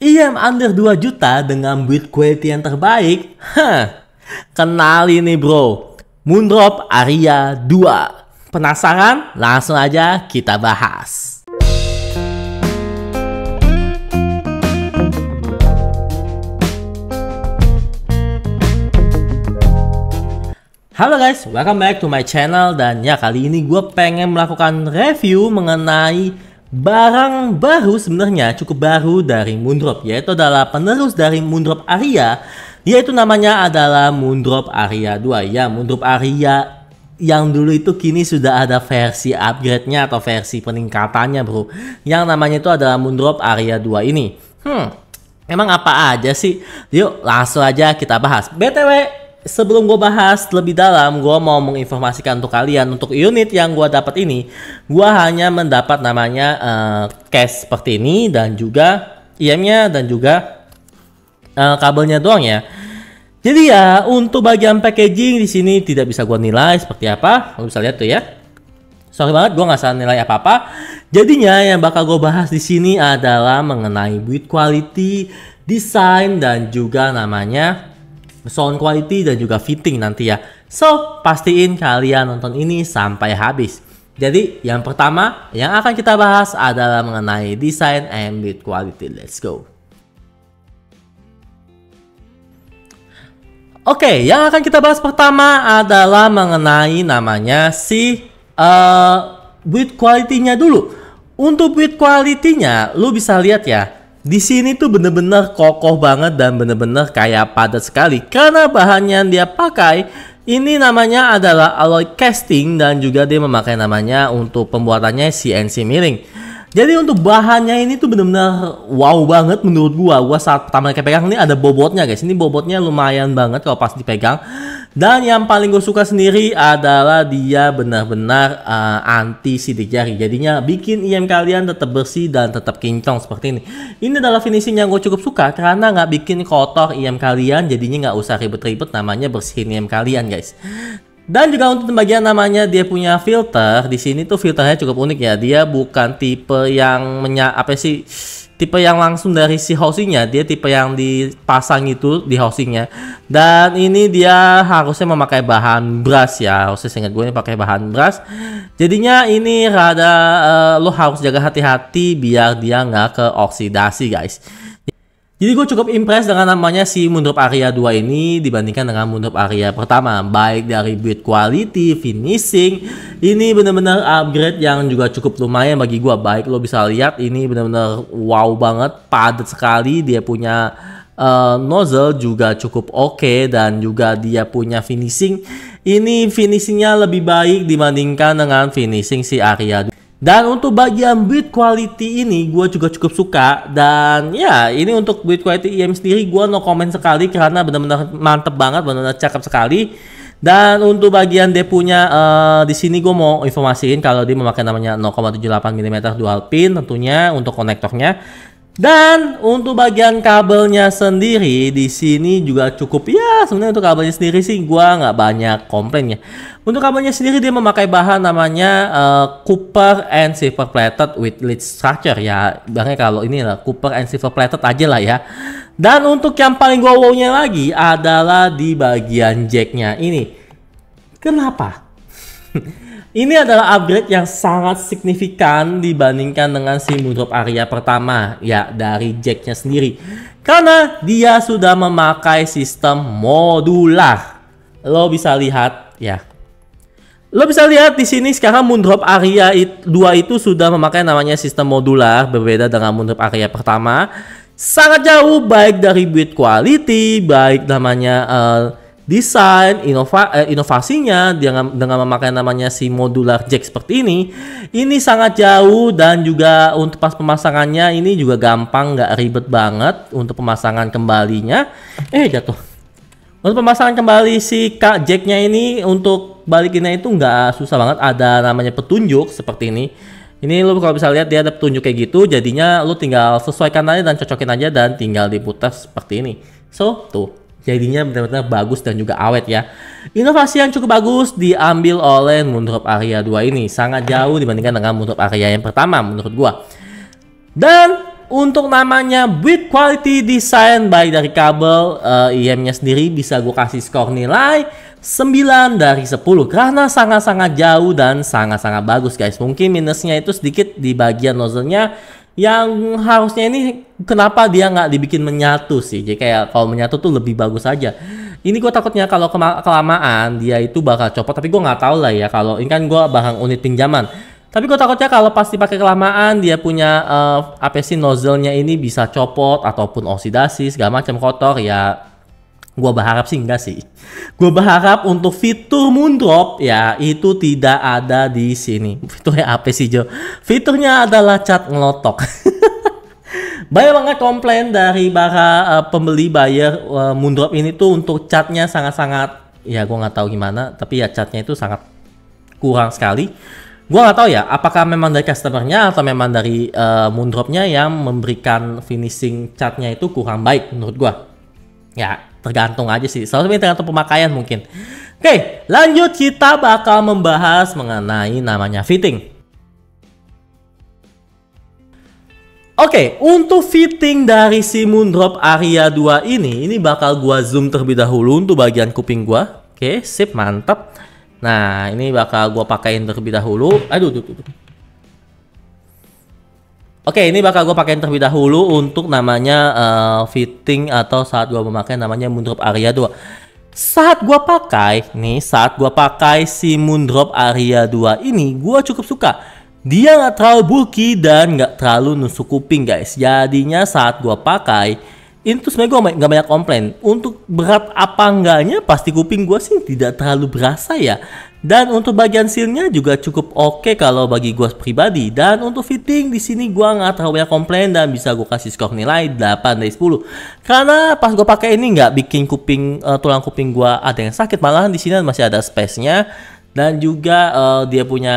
IM under 2 juta dengan build quality yang terbaik? Kenali nih bro, Moondrop Aria 2. Penasaran? Langsung aja kita bahas. Halo guys, welcome back to my channel. Dan ya, kali ini gue pengen melakukan review mengenai barang baru, sebenarnya cukup baru dari Moondrop, yaitu adalah penerus dari Moondrop Aria, yaitu namanya adalah Moondrop Aria 2. Ya, Moondrop Aria yang dulu itu kini sudah ada versi upgrade-nya atau versi peningkatannya bro, yang namanya itu adalah Moondrop Aria 2 ini. Emang apa aja sih? Yuk langsung aja kita bahas. BTW, sebelum gue bahas lebih dalam, gue mau menginformasikan untuk kalian, untuk unit yang gue dapat ini, gue hanya mendapat namanya case seperti ini, dan juga IM-nya, dan juga kabelnya doang ya. Jadi ya, untuk bagian packaging di sini tidak bisa gue nilai seperti apa. Lo bisa lihat tuh ya. Sorry banget, gue nggak salah nilai apa-apa. Jadinya yang bakal gue bahas di sini adalah mengenai build quality, desain, dan juga namanya sound quality dan juga fitting nanti ya. So, pastiin kalian nonton ini sampai habis. Jadi, yang pertama yang akan kita bahas adalah mengenai desain and build quality. Let's go. Oke, yang akan kita bahas pertama adalah mengenai namanya si build quality-nya dulu. Untuk build quality-nya, lu bisa lihat ya. Di sini tuh bener-bener kokoh banget dan bener-bener kayak padat sekali, karena bahannya yang dia pakai ini namanya adalah alloy casting, dan juga dia memakai namanya untuk pembuatannya CNC milling. Jadi untuk bahannya ini tuh bener-bener wow banget menurut gua saat pertama kali pegang. Ini ada bobotnya guys, ini bobotnya lumayan banget kalau pas dipegang. Dan yang paling gue suka sendiri adalah dia benar-benar anti sidik jari. Jadinya bikin IM kalian tetap bersih dan tetap kinclong seperti ini. Ini adalah finishing yang gue cukup suka karena nggak bikin kotor IM kalian. Jadinya nggak usah ribet-ribet namanya bersihin IM kalian guys. Dan juga untuk bagian namanya dia punya filter. Di sini tuh filternya cukup unik ya. Dia bukan tipe yang tipe yang langsung dari si housingnya, dia tipe yang dipasang itu di housingnya. Dan ini dia harusnya memakai bahan brass ya, harusnya seingat gue ini pakai bahan brass. Jadinya ini rada lo harus jaga hati-hati biar dia nggak ke oksidasi guys. Jadi gue cukup impress dengan namanya si Moondrop Aria 2 ini dibandingkan dengan Moondrop Aria pertama. Baik dari build quality, finishing, ini bener-bener upgrade yang juga cukup lumayan bagi gue. Baik lo bisa lihat ini bener-bener wow banget, padat sekali. Dia punya nozzle juga cukup oke, dan juga dia punya finishing. Ini finishingnya lebih baik dibandingkan dengan finishing si Aria 2. Dan untuk bagian build quality ini gue juga cukup suka. Dan ya, ini untuk build quality IM sendiri gue no comment sekali karena benar-benar mantep banget, benar-benar cakep sekali. Dan untuk bagian dia punya di sini gue mau informasiin kalau dia memakai namanya 0,78 mm dual pin tentunya untuk konektornya. Dan untuk bagian kabelnya sendiri di sini juga cukup ya, sebenarnya untuk kabelnya sendiri sih gua nggak banyak komplain ya. Untuk kabelnya sendiri dia memakai bahan namanya copper and silver plated with lead structure ya. Bahkan kalau ini lah copper and silver plated aja lah ya. Dan untuk yang paling wow-nya lagi adalah di bagian jacknya ini. Kenapa? Ini adalah upgrade yang sangat signifikan dibandingkan dengan si Moondrop Aria pertama ya, dari jacknya sendiri. Karena dia sudah memakai sistem modular. Lo bisa lihat ya. Lo bisa lihat di sini sekarang Moondrop Aria 2 itu sudah memakai namanya sistem modular, berbeda dengan Moondrop Aria pertama. Sangat jauh baik dari build quality, baik namanya desain, inovasinya dengan memakai namanya si modular jack seperti ini sangat jauh. Dan juga untuk pas pemasangannya ini juga gampang, nggak ribet banget untuk pemasangan kembalinya. Jatuh. Untuk pemasangan kembali si jacknya ini, untuk balikinnya itu nggak susah banget, ada namanya petunjuk seperti ini. Ini lo kalau bisa lihat dia ada petunjuk kayak gitu, jadinya lo tinggal sesuaikan aja dan cocokin aja dan tinggal diputar seperti ini. So tuh, jadinya benar-benar bagus dan juga awet ya. Inovasi yang cukup bagus diambil oleh Moondrop Aria 2 ini. Sangat jauh dibandingkan dengan Moondrop Aria yang pertama menurut gua. Dan untuk namanya build quality design baik dari kabel IM-nya sendiri bisa gue kasih skor nilai 9 dari 10 karena sangat-sangat jauh dan sangat-sangat bagus guys. Mungkin minusnya itu sedikit di bagian nozzle-nya yang harusnya ini kenapa dia nggak dibikin menyatu sih. Jadi kayak kalau menyatu tuh lebih bagus aja. Ini gue takutnya kalau kelamaan dia itu bakal copot, tapi gue nggak tahu lah ya, kalau ini kan gue barang unit pinjaman. Tapi gue takutnya kalau pas dipakai kelamaan dia punya apa sih nozzle-nya ini bisa copot ataupun oksidasi segala macam kotor ya. Gue berharap sih enggak sih. Gue berharap untuk fitur moondrop ya itu tidak ada di sini. Fiturnya apa sih Jo? Fiturnya adalah cat ngelotok. Banyak banget komplain dari para pembeli buyer moondrop ini tuh untuk catnya sangat-sangat ya gue nggak tahu gimana. Tapi ya catnya itu sangat kurang sekali. Gue nggak tahu ya, apakah memang dari customernya atau memang dari moondropnya yang memberikan finishing catnya itu kurang baik menurut gue. Ya, tergantung aja sih. Soalnya tergantung pemakaian mungkin. Oke, lanjut kita bakal membahas mengenai namanya fitting. Oke, untuk fitting dari si moondrop Aria 2 ini bakal gua zoom terlebih dahulu untuk bagian kuping gua. Oke, sip, mantap. Nah, ini bakal gue pakein terlebih dahulu. Oke, ini bakal gue pakein terlebih dahulu untuk namanya fitting atau saat gue memakai namanya moondrop Aria 2. Saat gue pakai si moondrop Aria 2 ini, gue cukup suka. Dia nggak terlalu bulky dan nggak terlalu nusuk kuping guys. Jadinya saat gue pakai, ini tuh sebenarnya gue nggak banyak komplain. Untuk berat apa enggaknya pasti kuping gue sih tidak terlalu berasa ya. Dan untuk bagian sealnya juga cukup oke kalau bagi gue pribadi. Dan untuk fitting di sini gue nggak terlalu banyak komplain dan bisa gue kasih skor nilai 8 dari 10. Karena pas gue pakai ini nggak bikin tulang kuping gue ada yang sakit, malahan di sini masih ada space-nya. Dan juga dia punya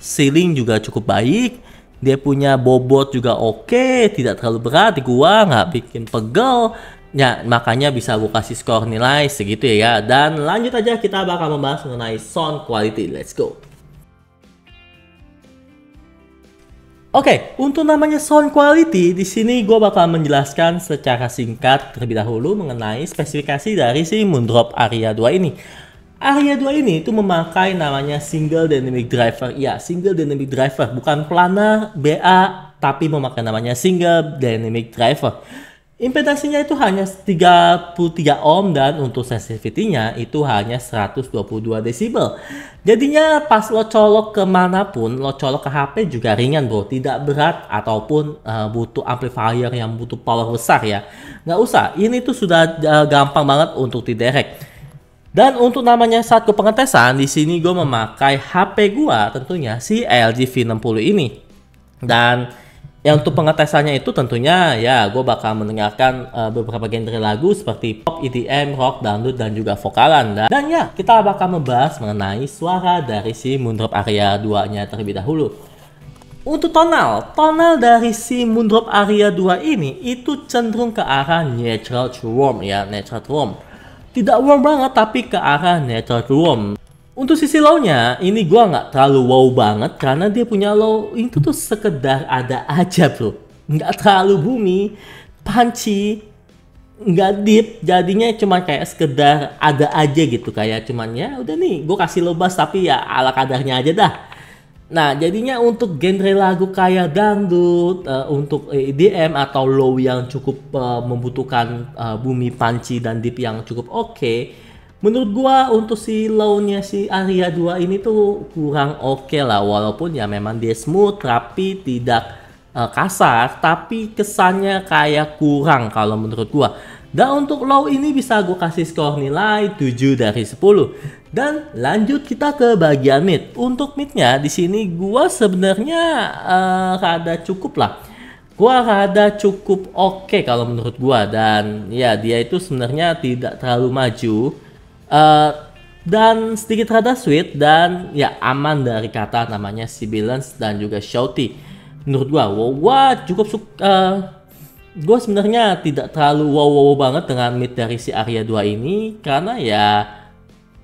sealing juga cukup baik. Dia punya bobot juga oke, tidak terlalu berat di gua, nggak bikin pegel. Ya, makanya bisa gua kasih skor nilai segitu ya. Dan lanjut aja kita bakal membahas mengenai sound quality. Let's go. Oke, untuk namanya sound quality di sini gua bakal menjelaskan secara singkat terlebih dahulu mengenai spesifikasi dari si moondrop Aria 2 ini. Aria 2 ini itu memakai namanya single dynamic driver. Ya, single dynamic driver, bukan planar BA, tapi memakai namanya single dynamic driver. Impedansinya itu hanya 33 ohm dan untuk sensitivity-nya itu hanya 122 desibel. Jadinya pas lo colok kemanapun, lo colok ke HP juga ringan bro, tidak berat ataupun butuh amplifier yang butuh power besar ya. Nggak usah, ini tuh sudah gampang banget untuk diderek. Dan untuk namanya saat gue pengetesan, di sini gue memakai HP gue tentunya si LG V60 ini. Dan yang untuk pengetesannya itu tentunya ya gue bakal mendengarkan beberapa genre lagu seperti pop, EDM, rock, dangdut, dan juga vokalan. Dan ya kita bakal membahas mengenai suara dari si moondrop Aria 2-nya terlebih dahulu. Untuk tonal dari si moondrop Aria 2 ini itu cenderung ke arah natural to warm ya, natural to warm. Tidak warm banget tapi ke arah natural to warm. Untuk sisi low-nya ini gua nggak terlalu wow banget karena dia punya low itu tuh sekedar ada aja bro. Nggak terlalu booming, punchy, nggak deep, jadinya cuma kayak sekedar ada aja gitu, kayak cuman ya udah nih gue kasih low bass tapi ya ala kadarnya aja dah. Nah jadinya untuk genre lagu kayak dangdut, untuk EDM atau low yang cukup membutuhkan bumi punchy dan deep yang cukup oke, menurut gua untuk si low-nya si Aria 2 ini tuh kurang oke lah, walaupun ya memang dia smooth tapi tidak kasar, tapi kesannya kayak kurang kalau menurut gua. Dan untuk low ini bisa gue kasih skor nilai 7 dari 10. Dan lanjut kita ke bagian mid. Untuk midnya di sini gue sebenarnya rada cukup lah. Gue rada cukup oke kalau menurut gue. Dan ya dia itu sebenarnya tidak terlalu maju. Dan sedikit rada sweet dan ya aman dari kata namanya sibilance dan juga shouty. Menurut gue cukup suka. Gue sebenarnya tidak terlalu wow banget dengan mid dari si Aria 2 ini karena ya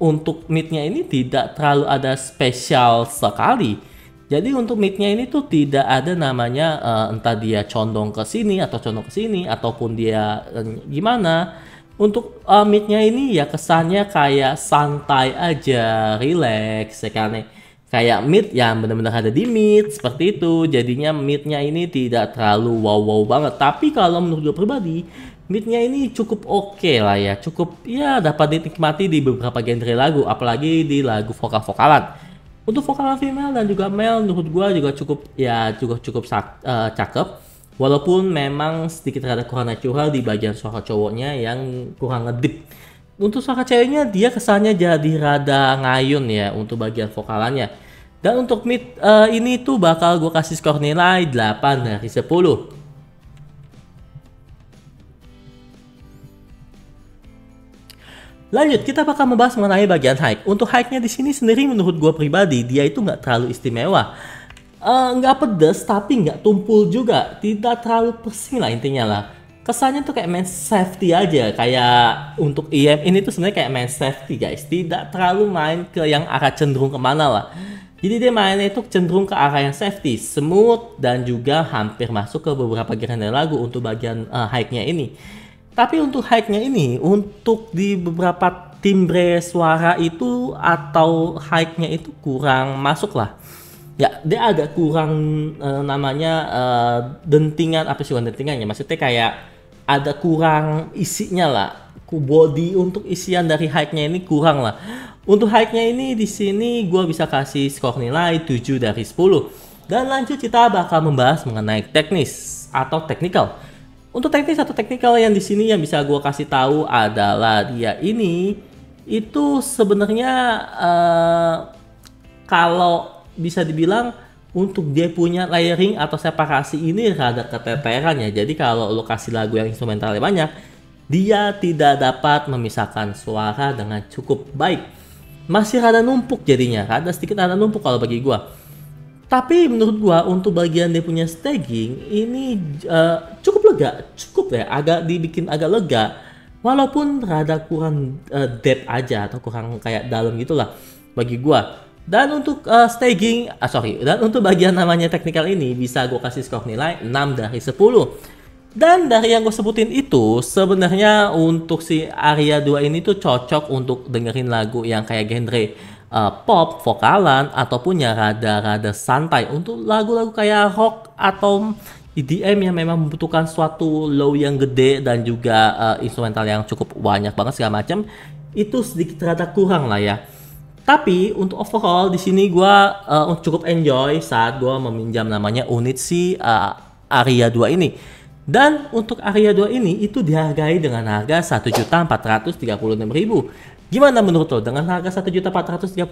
untuk midnya ini tidak terlalu ada spesial sekali. Jadi untuk midnya ini tuh tidak ada namanya entah dia condong ke sini atau condong ke sini ataupun dia gimana. Untuk midnya ini ya kesannya kayak santai aja, relax ya kan. Kayak mid yang benar-benar ada di mid seperti itu. Jadinya midnya ini tidak terlalu wow banget. Tapi kalau menurut gue pribadi, midnya ini cukup oke lah ya, cukup ya dapat dinikmati di beberapa genre lagu, apalagi di lagu vokal-vokalan. Untuk vokalan female dan juga male menurut gua juga cukup cakep. Walaupun memang sedikit rada kurang natural di bagian suara cowoknya yang kurang ngedip. Untuk suara ceweknya dia kesannya jadi rada ngayun ya untuk bagian vokalannya. Dan untuk mid ini tuh bakal gua kasih skor nilai 8 dari 10. Lanjut, kita bakal membahas mengenai bagian high. Untuk high-nya di sini sendiri menurut gue pribadi, dia itu nggak terlalu istimewa. Nggak pedes, tapi nggak tumpul juga. Tidak terlalu pesing lah intinya lah. Kesannya tuh kayak main safety aja. Kayak untuk EM ini tuh sebenarnya kayak main safety guys. Tidak terlalu main ke yang arah cenderung kemana lah. Jadi dia mainnya itu cenderung ke arah yang safety, smooth, dan juga hampir masuk ke beberapa genre lagu untuk bagian high-nya ini. Tapi untuk high-nya ini, untuk di beberapa timbre suara itu atau high-nya itu kurang masuk lah. Ya, dia agak kurang dentingan, apa sih dentingannya? Maksudnya kayak ada kurang isinya lah. Body untuk isian dari high-nya ini kurang lah. Untuk high-nya ini di sini gue bisa kasih skor nilai 7 dari 10. Dan lanjut kita bakal membahas mengenai teknis atau technical. Untuk teknis atau technical yang di sini yang bisa gue kasih tahu adalah dia ini itu sebenarnya kalau bisa dibilang untuk dia punya layering atau separasi ini rada keteteran ya. Jadi kalau lo kasih lagu yang instrumentalnya banyak, dia tidak dapat memisahkan suara dengan cukup baik. Masih rada numpuk jadinya, sedikit rada numpuk kalau bagi gue. Tapi menurut gua untuk bagian dia punya staging ini cukup lega, cukup ya, agak dibikin agak lega. Walaupun rada kurang depth aja atau kurang kayak dalam gitulah bagi gua. Dan untuk dan untuk bagian namanya technical ini bisa gua kasih skor nilai 6 dari 10. Dan dari yang gue sebutin itu sebenarnya untuk si Aria 2 ini tuh cocok untuk dengerin lagu yang kayak genre pop, vokalan, ataupun ya rada-rada santai. Untuk lagu-lagu kayak rock atau EDM yang memang membutuhkan suatu low yang gede dan juga instrumental yang cukup banyak banget segala macam, itu sedikit rada kurang lah ya. Tapi untuk overall di sini gue cukup enjoy saat gue meminjam namanya unit si Aria 2 ini. Dan untuk Aria 2 ini itu dihargai dengan harga 1.436.000. Gimana menurut lo? Dengan harga 1.436.000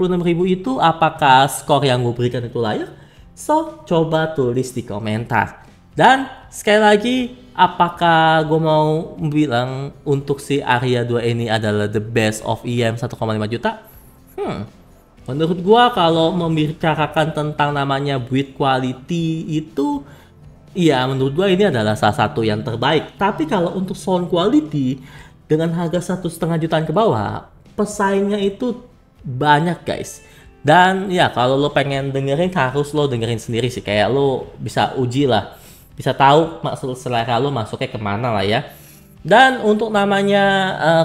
itu apakah skor yang gue berikan itu layak? So, coba tulis di komentar. Dan sekali lagi, apakah gue mau bilang untuk si Aria 2 ini adalah the best of EM 1,5 juta? Menurut gue kalau membicarakan tentang namanya build quality itu, iya menurut gue ini adalah salah satu yang terbaik. Tapi kalau untuk sound quality dengan harga 1,5 jutaan ke bawah, pesaingnya itu banyak guys. Dan ya kalau lo pengen dengerin harus lo dengerin sendiri sih. Kayak lo bisa uji lah, bisa tahu maksud selera lo masuknya kemana lah ya. Dan untuk namanya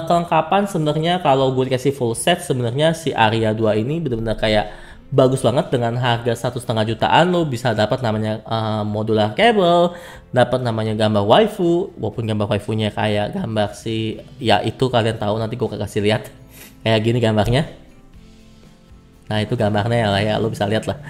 kelengkapan sebenarnya kalau gue dikasih full set sebenarnya si Aria 2 ini benar-benar kayak bagus banget. Dengan harga 1,5 jutaan lo bisa dapat namanya modular cable, dapat namanya gambar waifu, walaupun gambar waifunya kayak gambar si ya itu kalian tahu, nanti gue kasih lihat kayak gini gambarnya. Nah itu gambarnya lah ya, lo bisa lihat lah.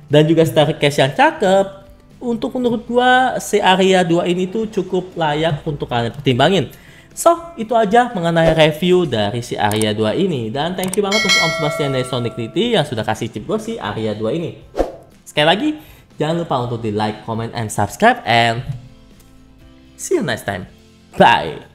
Dan juga stereo case yang cakep. Untuk menurut gua si Aria 2 ini tuh cukup layak untuk kalian pertimbangin. So, itu aja mengenai review dari si Aria 2 ini. Dan thank you banget untuk Om Sebastian dari Sonic Nitty yang sudah kasih tip gue si Aria 2 ini. Sekali lagi, jangan lupa untuk di like, comment, and subscribe. And see you next time. Bye.